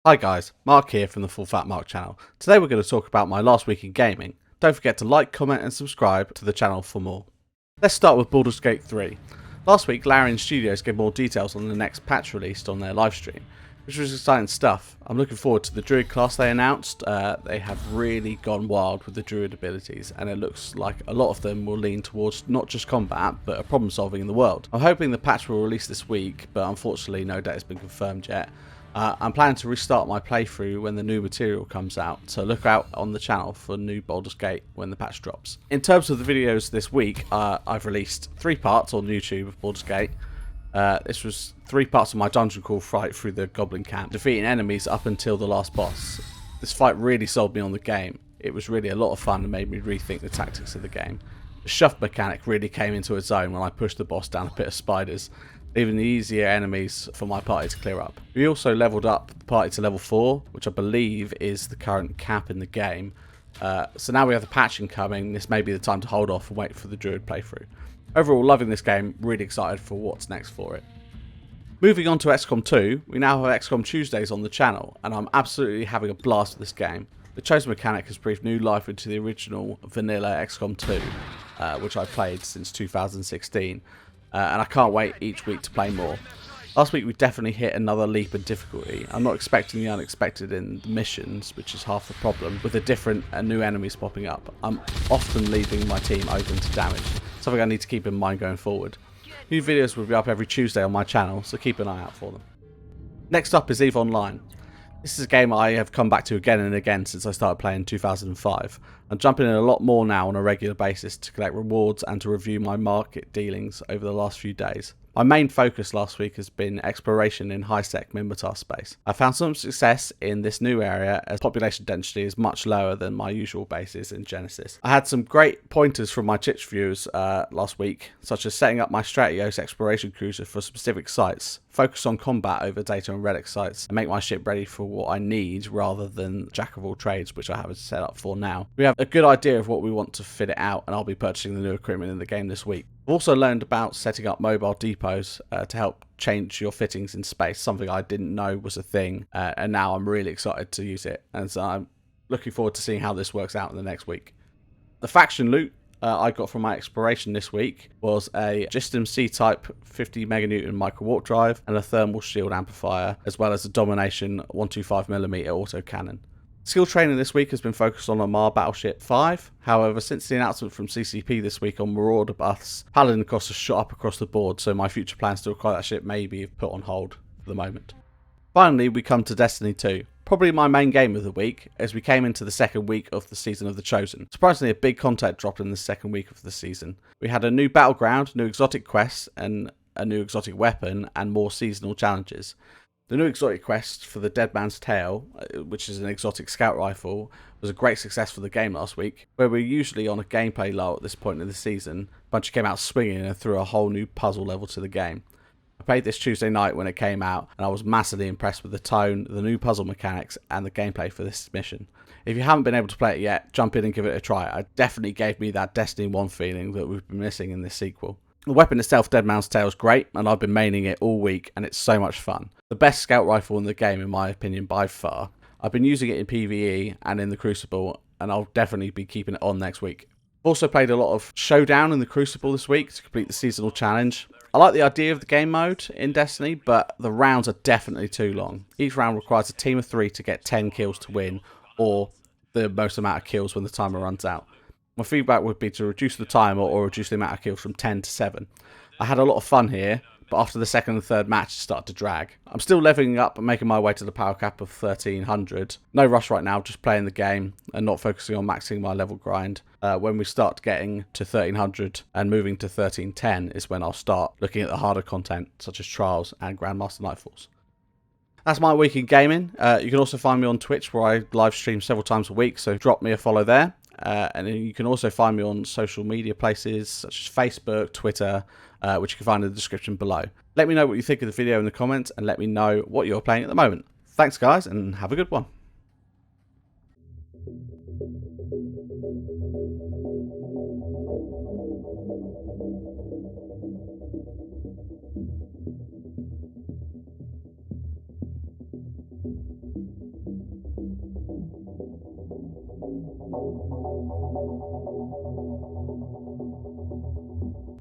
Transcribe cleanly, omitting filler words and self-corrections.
Hi guys, Mark here from the Full Fat Mark channel. Today we're going to talk about my last week in gaming. Don't forget to like, comment and subscribe to the channel for more. Let's start with Baldurs Gate 3. Last week Larian Studios gave more details on the next patch released on their livestream, which was exciting stuff. I'm looking forward to the Druid class they announced. They have really gone wild with the Druid abilities, and it looks like a lot of them will lean towards not just combat but a problem solving in the world. I'm hoping the patch will release this week, but unfortunately no date has been confirmed yet. I'm planning to restart my playthrough when the new material comes out, so look out on the channel for new Baldurs Gate when the patch drops. In terms of the videos this week, I've released 3 parts on YouTube of Baldurs Gate. This was 3 parts of my dungeon crawl fight through the goblin camp, defeating enemies up until the last boss. This fight really sold me on the game. It was really a lot of fun and made me rethink the tactics of the game. The shove mechanic really came into its own when I pushed the boss down a pit of spiders, leaving the easier enemies for my party to clear up. We also leveled up the party to level 4, which I believe is the current cap in the game. So now we have the patching coming. This may be the time to hold off and wait for the Druid playthrough. Overall, loving this game, really excited for what's next for it. Moving on to XCOM 2, we now have XCOM Tuesdays on the channel, and I'm absolutely having a blast with this game. The Chosen mechanic has breathed new life into the original vanilla XCOM 2, which I've played since 2016. And I can't wait each week to play more. Last week we definitely hit another leap in difficulty. I'm not expecting the unexpected in the missions, which is half the problem, with the different and new enemies popping up. I'm often leaving my team open to damage, something I need to keep in mind going forward. New videos will be up every Tuesday on my channel, so keep an eye out for them. Next up is EVE Online. This is a game I have come back to again and again since I started playing in 2005. I'm jumping in a lot more now on a regular basis to collect rewards and to review my market dealings over the last few days. My main focus last week has been exploration in high-sec Minmatar space. I found some success in this new area as population density is much lower than my usual bases in Genesis. I had some great pointers from my Twitch viewers last week, such as setting up my Stratios exploration cruiser for specific sites, focus on combat over data and relic sites, and make my ship ready for what I need rather than jack of all trades, which I have it set up for now. We have a good idea of what we want to fit it out, and I'll be purchasing the new equipment in the game this week. I've also learned about setting up mobile depots to help change your fittings in space, something I didn't know was a thing, and now I'm really excited to use it, and so I'm looking forward to seeing how this works out in the next week. The faction loot I got from my exploration this week was a Gistum C-type 50 meganewton micro warp drive and a thermal shield amplifier, as well as a Domination 125mm autocannon. Skill training this week has been focused on Amar Battleship 5. However, since the announcement from CCP this week on Marauder buffs, Paladin costs have shot up across the board, so my future plans to acquire that ship may be put on hold for the moment. Finally, we come to Destiny 2. Probably my main game of the week, as we came into the second week of the season of the Chosen. Surprisingly, a big content dropped in the second week of the season. We had a new battleground, new exotic quests, and a new exotic weapon, and more seasonal challenges. The new exotic quest for the Dead Man's Tale, which is an exotic scout rifle, was a great success for the game last week. Where we're usually on a gameplay lull at this point in the season, Bungie came out swinging and threw a whole new puzzle level to the game. I played this Tuesday night when it came out, and I was massively impressed with the tone, the new puzzle mechanics, and the gameplay for this mission. If you haven't been able to play it yet, jump in and give it a try. It definitely gave me that Destiny 1 feeling that we've been missing in this sequel. The weapon itself, Dead Man's Tale, is great, and I've been maining it all week, and it's so much fun. The best scout rifle in the game, in my opinion, by far. I've been using it in PvE and in the Crucible, and I'll definitely be keeping it on next week. I've also played a lot of Showdown in the Crucible this week to complete the seasonal challenge. I like the idea of the game mode in Destiny, but the rounds are definitely too long. Each round requires a team of 3 to get 10 kills to win, or the most amount of kills when the timer runs out. My feedback would be to reduce the timer or reduce the amount of kills from 10 to 7. I had a lot of fun here, but after the second and third match it started to drag. I'm still leveling up and making my way to the power cap of 1300. No rush right now, just playing the game and not focusing on maxing my level grind. When we start getting to 1300 and moving to 1310 is when I'll start looking at the harder content such as Trials and Grandmaster Nightfalls. That's my week in gaming. You can also find me on Twitch where I live stream several times a week, so drop me a follow there. And you can also find me on social media places such as Facebook, Twitter, which you can find in the description below. Let me know what you think of the video in the comments and let me know what you're playing at the moment. Thanks guys, and have a good one.